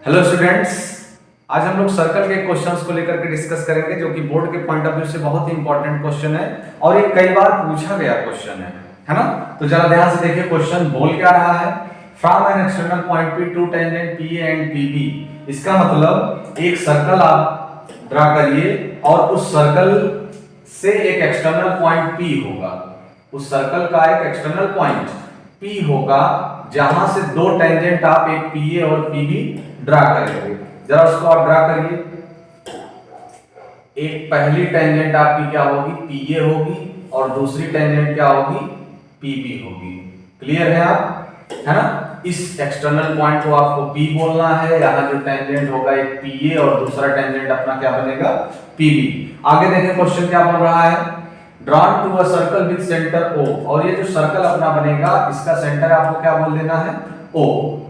Hello students, आज हम लोग सर्कल के क्वेश्चंस को लेकर के डिस्कस करेंगे जो कि बोर्ड के पॉइंट ऑफ व्यू से बहुत ही इंपॉर्टेंट क्वेश्चन है और ये कई बार पूछा गया क्वेश्चन है ना। तो जरा ध्यान से देखिए क्वेश्चन बोल क्या रहा है। From an external point P to tangent P and P B. इसका मतलब एक सर्कल आप ड्रा करिए और उस सर्कल से एक एक्सटर्नल पॉइंट पी होगा। उस सर्कल का एक एक्सटर्नल पॉइंट पी होगा जहां से दो टेंजेंट आप एक पीए और पीबी ड्रा करेंगे। जरा उसको आप ड्रा करिए। एक पहली टेंजेंट आपकी क्या होगी, पीए होगी और दूसरी टेंजेंट क्या होगी, पीबी होगी। क्लियर है आप, है ना। इस एक्सटर्नल पॉइंट को आपको पी बोलना है। यहां जो टेंजेंट होगा एक पीए और दूसरा टेंजेंट अपना क्या बनेगा, पीबी। आगे देखें क्वेश्चन क्या बन रहा है। Drawn to a circle with centre O, और ये जो सर्कल अपना बनेगा इसका सेंटर आपको क्या बोल देना है, ओ।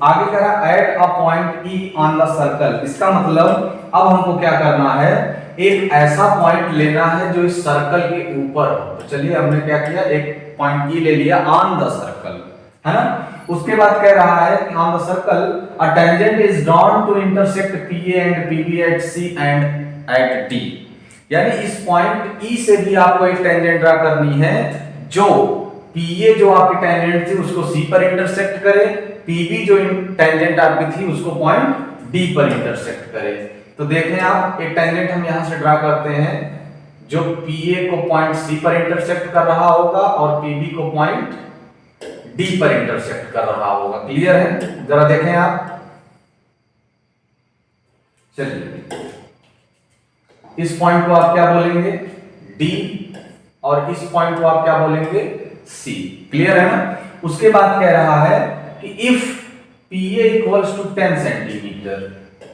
आगे कह रहा है at a point E on the circle. इसका मतलब अब हमको क्या करना है, एक ऐसा पॉइंट लेना है जो इस सर्कल के ऊपर हो। तो चलिए हमने क्या किया, एक पॉइंट ई ले लिया ऑन द सर्कल, है ना। उसके बाद कह रहा है कि on the circle a tangent is drawn to intersect PA and PB at C and at D. यानी इस पॉइंट ई से भी आपको एक टेंजेंट ड्रा करनी है जो पीए जो आपकी टेंजेंट थी उसको सी पर इंटरसेक्ट करे, पीबी जो टेंजेंट आपकी थी उसको पॉइंट डी पर इंटरसेक्ट करे। तो देखें आप, एक टेंजेंट हम यहां से ड्रा करते हैं जो पीए को पॉइंट सी पर इंटरसेक्ट कर रहा होगा और पीबी को पॉइंट डी पर इंटरसेक्ट कर रहा होगा। क्लियर है, जरा देखें आप। चलिए इस पॉइंट को आप क्या बोलेंगे, डी, और इस पॉइंट को आप क्या बोलेंगे, सी। क्लियर है ना। उसके बाद कह रहा है कि if PA equals to 10 centimetre,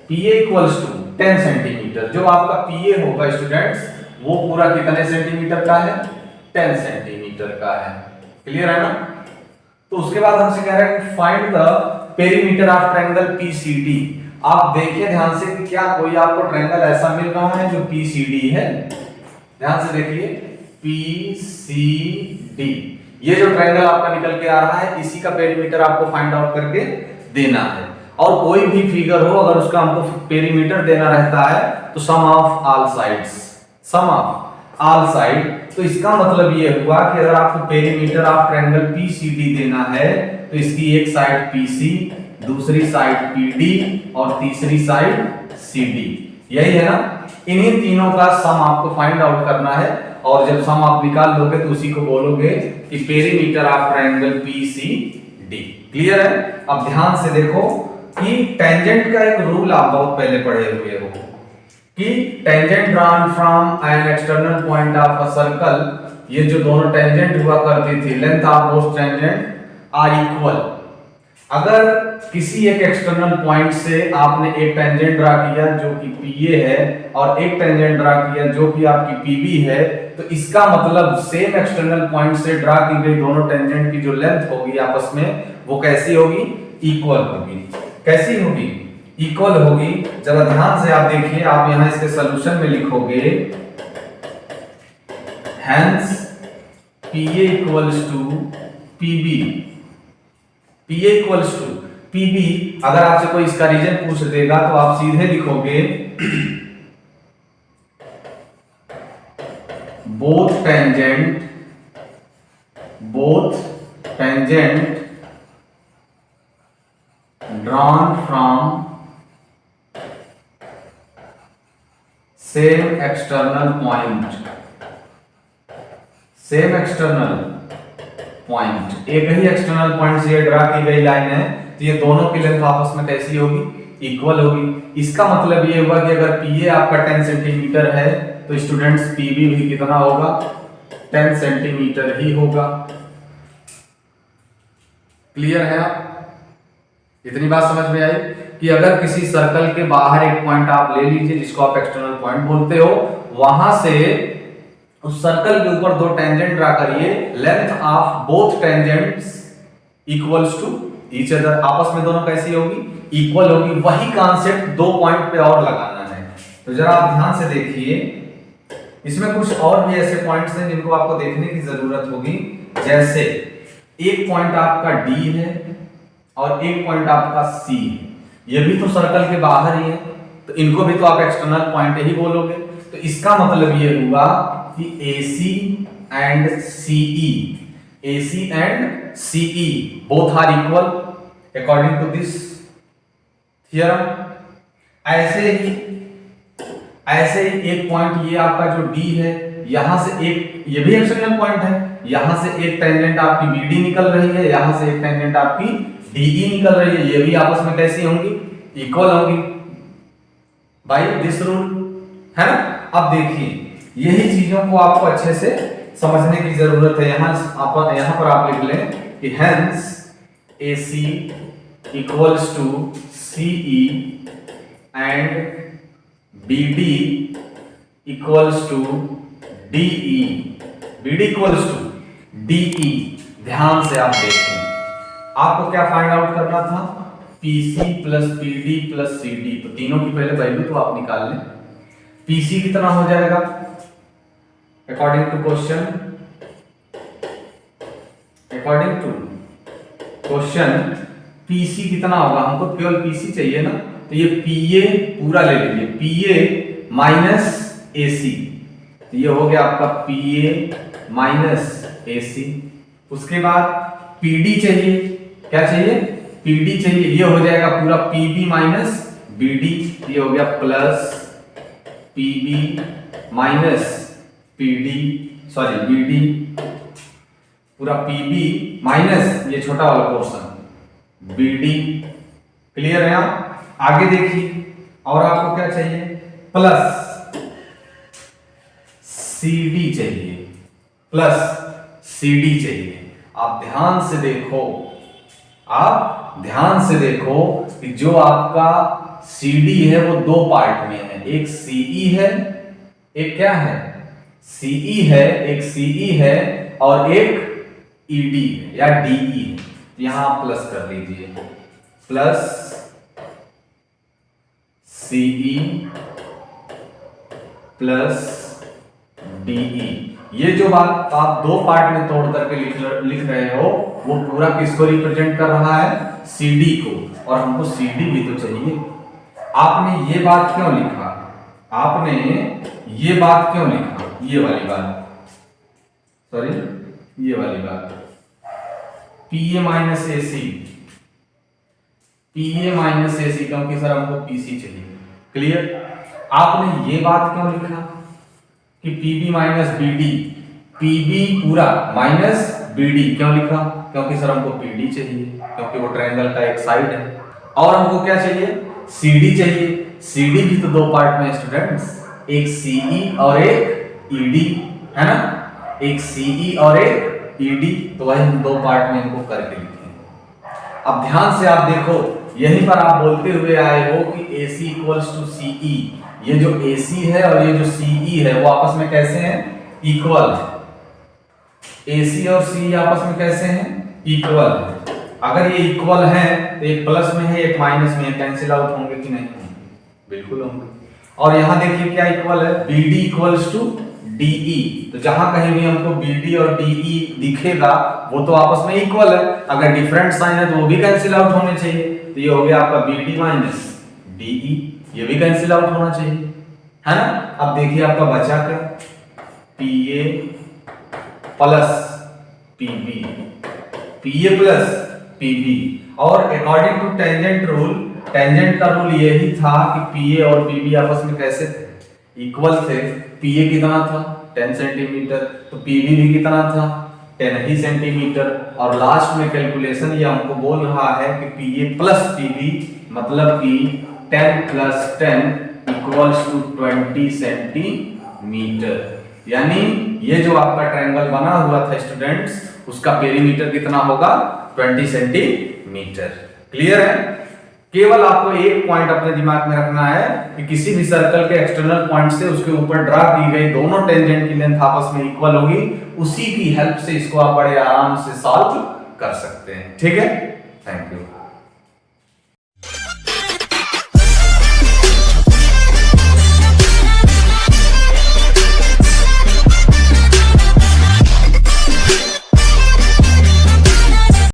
PA equals to 10 centimetre, जो आपका PA होगा स्टूडेंट्स वो पूरा कितने सेंटीमीटर का है, 10 सेंटीमीटर का है। क्लियर है ना। तो उसके बाद हमसे कह रहा है कि find the perimeter of triangle PCD। आप देखिए ध्यान से कि क्या कोई आपको ट्रायंगल ऐसा मिल रहा है जो PCD है। ध्यान से देखिए PCD, ये जो ट्रायंगल आपका निकल के आ रहा है इसी का पेरीमीटर आपको फाइंड आउट करके देना है। और कोई भी फिगर हो अगर उसका हमको पेरीमीटर देना रहता है तो sum of all sides, sum of all side. तो इसका मतलब ये हुआ कि अगर आपको पेरीमीटर ऑफ ट्रायंगल PCD देना है तो इसकी एक साइड PC, दूसरी साइड PD और तीसरी साइड CD। यही है ना। इन्हीं तीनों का सम आपको फाइंड आउट करना है और जब सम आप निकाल लोगे तो उसी को बोलोगे कि perimeter of triangle PCD। Clear है। अब ध्यान से देखो कि टेंजेंट का एक रूल आप बहुत पहले पढ़े हुए हो कि tangent drawn from an external point of a circle. ये जो दोनों टेंजेंट हुआ करती थी, length of both tangent are equal. अगर किसी एक एक्सटर्नल पॉइंट से आपने एक टेंजेंट ड्रा किया जो कि PA है और एक टेंजेंट ड्रा किया जो कि आपकी PB है, तो इसका मतलब सेम एक्सटर्नल पॉइंट से ड्रा की गई दोनों टेंजेंट की जो लेंथ होगी आपस में वो कैसी होगी, इक्वल होगी। कैसी होगी, इक्वल होगी। जरा ध्यान से आप देखिए, आप यहां इसके सॉल्यूशन में लिखोगे hence PA equals to PB, PA equals to PB। अगर आपसे कोई इसका रीजन पूछ देगा तो आप सीधे लिखोगे both tangent drawn from same external point, एक ही एक्सटर्नल पॉइंट से ड्रा की गई लाइन है तो ये दोनों की लेंथ आपस में कैसी होगी, इक्वल होगी। इसका मतलब ये हुआ कि अगर PA आपका 10 सेंटीमीटर है तो स्टूडेंट्स PB भी कितना होगा, 10 सेंटीमीटर ही होगा। क्लियर है आप, इतनी बात समझ में आई कि अगर किसी सर्कल के बाहर एक पॉइंट आप ले लीजिए जिसको आप एक्सटर्नल पॉइंट बोलते हो, वहां से उस सर्कल के ऊपर दो टेंजेंट ड्रा करिए, length of both tangents equals to each other. आपस में दोनों कैसी होगी, इक्वल होगी। वही कॉन्सेप्ट दो पॉइंट पे और लगाना है। तो जरा आप ध्यान से देखिए, इसमें कुछ और भी ऐसे पॉइंट्स हैं जिनको आपको देखने की जरूरत होगी। जैसे एक पॉइंट आपका D है और एक पॉइंट आपका C है। ये भी तो सर्कल के बाहर ही है, तो इनको भी तो आप एक्सटर्नल पॉइंट ही बोलोगे। तो इसका मतलब ये हुआ कि AC and CE, AC and CE both are equal according to this theorem. ऐसे ही एक पॉइंट ये आपका जो D है, यहां से एक, ये भी एक्सटर्नल पॉइंट है, यहां से एक टेंजेंट आपकी BD निकल रही है, यहां से एक टेंजेंट आपकी DE निकल रही है, ये भी आपस में कैसी होंगी, इक्वल होंगी बाय दिस रूल, है ना। अब देखिए यही चीजों को आपको अच्छे से समझने की जरूरत है। यहां पर आप लिख लें कि hence AC equals to CE and BD equals to DE, BD equals to DE। ध्यान से आप देखें, आपको क्या फाइंड आउट करना था, PC plus PD plus CD, तो तीनों की पहले वैल्यू तो आप निकाल लें। PC कितना हो जाएगा अकॉर्डिंग टू क्वेश्चन PC कितना होगा, हमको केवल PC चाहिए ना, तो ये PA पूरा ले लीजिए, PA माइनस AC, तो ये हो गया आपका PA माइनस AC। उसके बाद PD चाहिए, क्या चाहिए, PD चाहिए, ये हो जाएगा पूरा PB माइनस BD, ये हो गया प्लस PB माइनस BD, पूरा PB माइनस ये छोटा वाला पोर्शन BD। क्लियर है आप। आगे देखिए, और आपको क्या चाहिए, प्लस CD चाहिए, आप ध्यान से देखो कि जो आपका CD है वो दो पार्ट में है, एक CE है, एक क्या है, CE है, एक CE है और एक ED है या DE है। यहां आप प्लस कर लीजिए, प्लस CE प्लस DE। ये जो बात आप दो पार्ट में तोड़ करके लिख रहे हो, वो पूरा किसको रिप्रेजेंट कर रहा है, CD को, और हमको CD भी तो चाहिए। आपने ये बात क्यों लिखा, ये वाली बात, PA माइनस AC, क्योंकि सर हमको PC चाहिए। क्लियर। आपने ये बात क्यों लिखा कि PB माइनस BD, PB पूरा माइनस BD क्यों लिखा, क्योंकि सर हमको PD चाहिए, क्योंकि वो ट्रायंगल का एक साइड है। और हमको क्या चाहिए, CD चाहिए। CD भी तो दो पार्ट में स्टूडेंट्स, एक CE और एक ED, है ना, एक CE और एक ED, तो वही हम दो पार्ट में इनको करके लिखे हैं। अब ध्यान से आप देखो, यहीं पर आप बोलते हुए आए हो कि AC इक्वल्स टू CE, ये जो AC है और ये जो CE है वो आपस में कैसे हैं, इक्वल है। AC और CE आपस में कैसे हैं, इक्वल है। अगर ये इक्वल है तो एक प्लस में है एक माइनस में है, कैंसिल आउट होंगे कि नहीं होंगे, बिल्कुल होंगे। और यहां देखिए क्या इक्वल है, BD इक्वल्स टू DE, तो जहां कहीं भी हमको BD और DE दिखेगा वो तो आपस में इक्वल है। अगर डिफरेंट साइन है तो वो भी कैंसिल आउट होने चाहिए, तो ये हो गया आपका BD माइनस DE, ये भी कैंसिल आउट होना चाहिए, है ना। अब देखिए आपका बचा क्या, PA प्लस PB, और according to tangent rule, tangent का रूल यही था कि PA और PB आपस में कैसे थे, इक्वल थे। PA कितना था 10 सेंटीमीटर, तो PB भी कितना था 10 ही सेंटीमीटर। और लास्ट में कैलकुलेशन ये हमको बोल रहा है कि PA प्लस PB मतलब कि 10 प्लस 10 इक्वल्स टू 20 सेंटीमीटर। यानी ये जो आपका ट्रायंगल बना हुआ था स्टूडेंट्स, उसका पेरीमीटर कितना होगा 20 सेंटीमीटर। क्लियर है। केवल आपको एक पॉइंट अपने दिमाग में रखना है कि किसी भी सर्कल के एक्सटर्नल पॉइंट से उसके ऊपर ड्रा की गई दोनों टेंजेंट की लेंथ आपस में इक्वल होगी, उसी की हेल्प से इसको आप बड़े आराम से सॉल्व कर सकते हैं। ठीक है, थैंक यू।